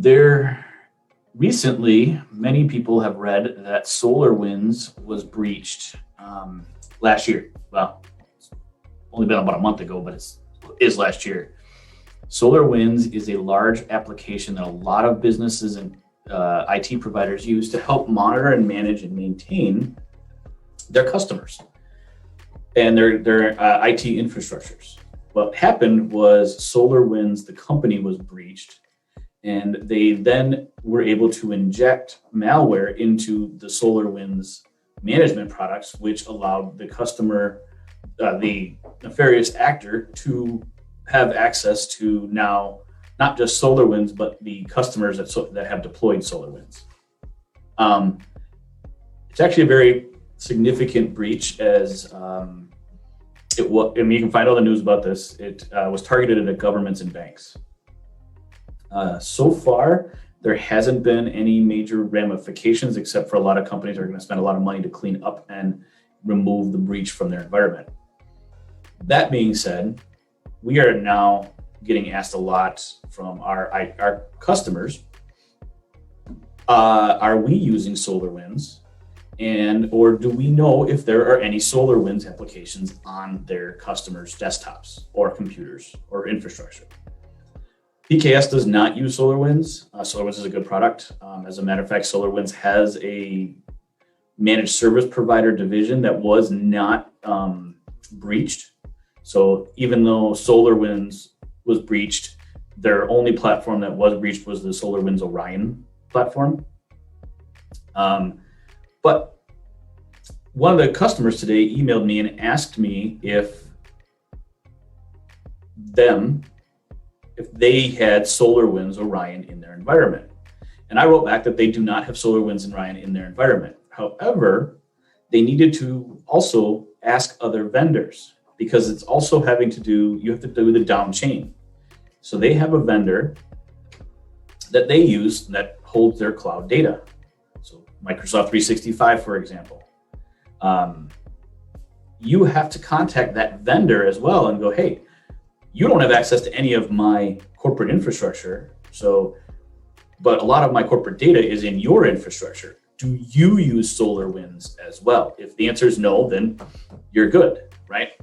There recently, many people have read that SolarWinds was breached last year. Well, it's only been about a month ago, but it is last year. SolarWinds is a large application that a lot of businesses and IT providers use to help monitor and manage and maintain their customers and their IT infrastructures. What happened was SolarWinds, the company, was breached, and they then were able to inject malware into the SolarWinds management products, which allowed the customer, the nefarious actor, to have access to now not just SolarWinds, but the customers that have deployed SolarWinds. It's actually a very significant breach, as it was. I mean, you can find all the news about this. It was targeted at governments and banks. So far, there hasn't been any major ramifications, except for a lot of companies are going to spend a lot of money to clean up and remove the breach from their environment. That being said, we are now getting asked a lot from our customers, are we using SolarWinds? Or do we know if there are any SolarWinds applications on their customers' desktops or computers or infrastructure? BKS does not use SolarWinds. SolarWinds is a good product. As a matter of fact, SolarWinds has a managed service provider division that was not breached. So even though SolarWinds was breached, their only platform that was breached was the SolarWinds Orion platform. But one of the customers today emailed me and asked me if they had SolarWinds Orion in their environment. And I wrote back that they do not have SolarWinds Orion in their environment. However, they needed to also ask other vendors, because it's also having to do, you have to do the down chain. So they have a vendor that they use that holds their cloud data. So Microsoft 365, for example. You have to contact that vendor as well and go, hey, you don't have access to any of my corporate infrastructure. But a lot of my corporate data is in your infrastructure. Do you use SolarWinds as well? If the answer is no, then you're good, right?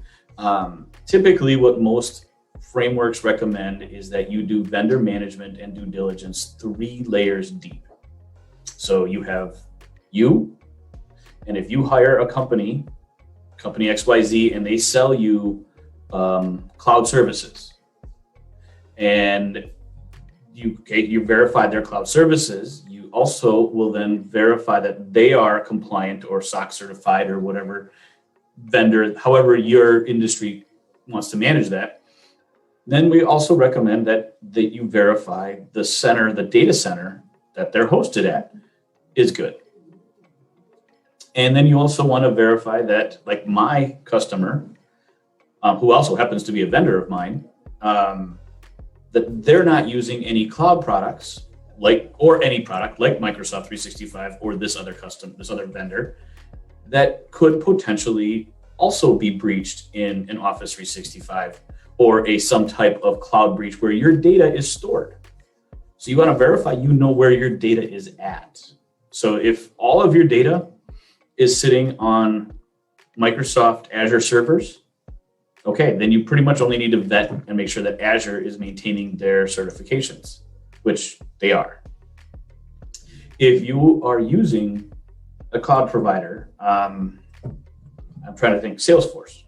Typically, what most frameworks recommend is that you do vendor management and due diligence 3 layers deep. So you have you, and if you hire a company XYZ, and they sell you cloud services, and you verify their cloud services, you also will then verify that they are compliant or SOC certified or whatever vendor, however your industry wants to manage that. Then we also recommend that you verify the data center that they're hosted at is good. And then you also want to verify that, like my customer, who also happens to be a vendor of mine, that they're not using any cloud products or any product like Microsoft 365 or this other vendor that could potentially also be breached in an Office 365 or some type of cloud breach where your data is stored. So you want to verify you know where your data is at. So if all of your data is sitting on Microsoft Azure servers, okay, then you pretty much only need to vet and make sure that Azure is maintaining their certifications, which they are. If you are using a cloud provider, I'm trying to think, Salesforce.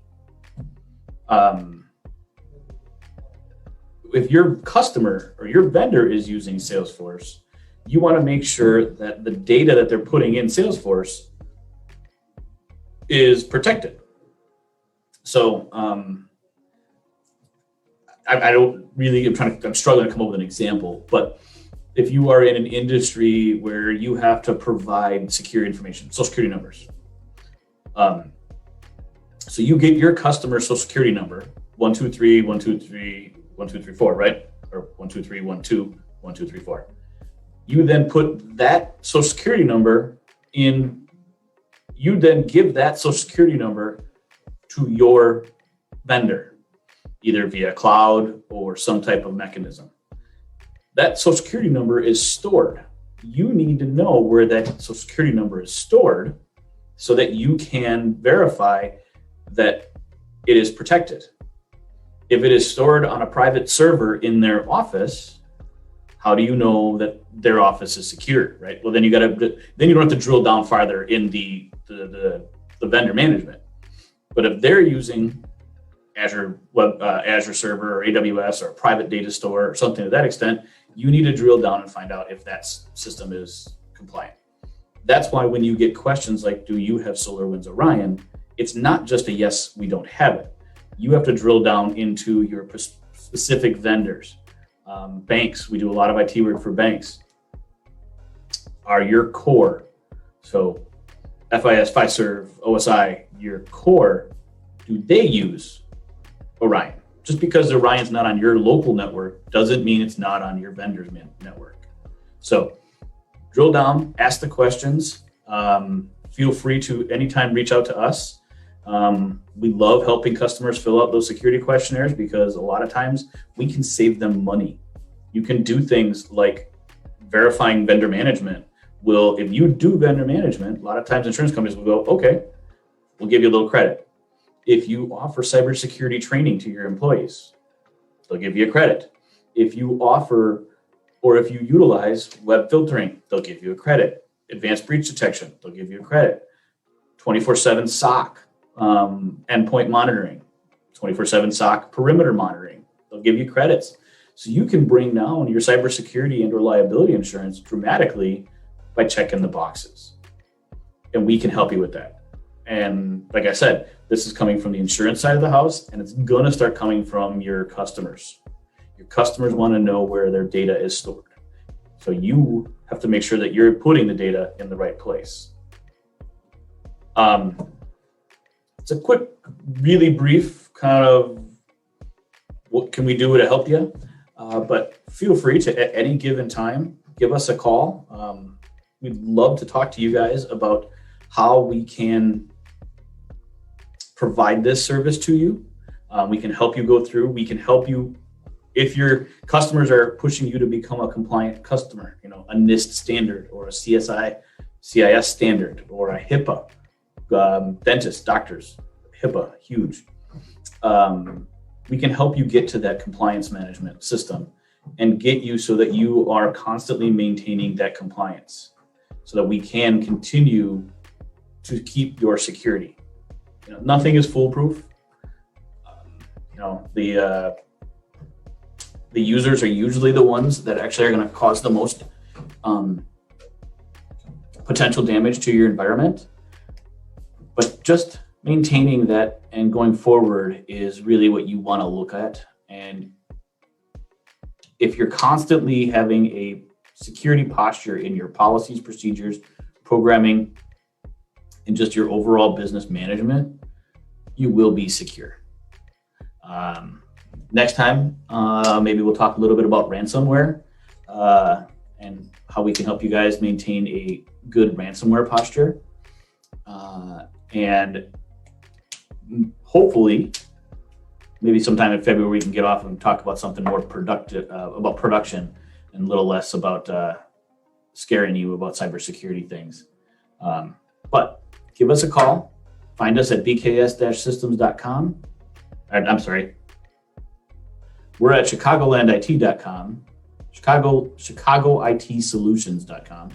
If your customer or your vendor is using Salesforce, you want to make sure that the data that they're putting in Salesforce is protected. So I'm struggling to come up with an example, but if you are in an industry where you have to provide secure information, social security numbers. So you get your customer social security number, 123, 123, 1234, right? Or 123, 12, 1234. You then put that social security number in, you then give that social security number to your vendor, either via cloud or some type of mechanism. that social security number is stored. You need to know where that social security number is stored so that you can verify that it is protected. If it is stored on a private server in their office, how do you know that their office is secure, right? Well, then you don't have to drill down farther in the vendor management. But if they're using Azure server or AWS or a private data store or something to that extent, you need to drill down and find out if that system is compliant. That's why when you get questions like, do you have SolarWinds Orion? It's not just a yes, we don't have it. You have to drill down into your specific vendors. Banks, we do a lot of IT work for banks. Are your core, so FIS, Fiserv, OSI, your core, do they use Orion? Just because Orion's not on your local network doesn't mean it's not on your vendor's network. So drill down, ask the questions. Feel free to anytime reach out to us. We love helping customers fill out those security questionnaires because a lot of times we can save them money. You can do things like verifying vendor management. If you do vendor management, a lot of times insurance companies will go, okay, we'll give you a little credit. If you offer cybersecurity training to your employees, they'll give you a credit. If you offer or if you utilize web filtering, they'll give you a credit. Advanced breach detection, they'll give you a credit. 24/7 SOC, endpoint monitoring, 24/7 SOC perimeter monitoring, they'll give you credits. So you can bring down your cybersecurity and or liability insurance dramatically by checking the boxes. And we can help you with that. And like I said, this is coming from the insurance side of the house, and it's going to start coming from your customers. Your customers want to know where their data is stored. So you have to make sure that you're putting the data in the right place. It's a quick, really brief kind of what can we do to help you? But feel free to, at any given time, give us a call. We'd love to talk to you guys about how we can provide this service to you. We can help you go through. We can help you if your customers are pushing you to become a compliant customer, a NIST standard or a CIS standard or a HIPAA, dentists, doctors, HIPAA, huge. We can help you get to that compliance management system and get you so that you are constantly maintaining that compliance so that we can continue to keep your security. Nothing is foolproof. The users are usually the ones that actually are going to cause the most potential damage to your environment. But just maintaining that and going forward is really what you want to look at. And if you're constantly having a security posture in your policies, procedures, programming, and just your overall business management, you will be secure. Next time, maybe we'll talk a little bit about ransomware and how we can help you guys maintain a good ransomware posture. And hopefully, maybe sometime in February, we can get off and talk about something more productive about production and a little less about scaring you about cybersecurity things. But give us a call. Find us at bks-systems.com. I'm sorry. We're at chicagolandit.com, chicagoitsolutions.com,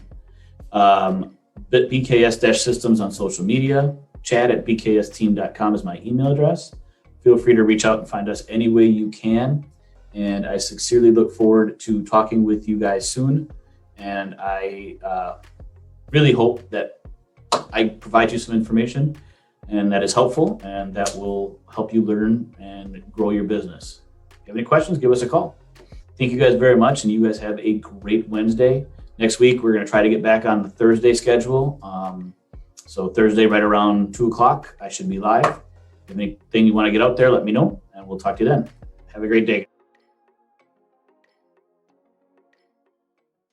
BKS-systems on social media. Chad@bksteam.com is my email address. Feel free to reach out and find us any way you can. And I sincerely look forward to talking with you guys soon. And I really hope that I provide you some information and that is helpful and that will help you learn and grow your business. If you have any questions, give us a call. Thank you guys very much, and you guys have a great Wednesday. Next week, we're going to try to get back on the Thursday schedule. So Thursday, right around 2 o'clock, I should be live. If you have anything you want to get out there, let me know, and we'll talk to you then. Have a great day.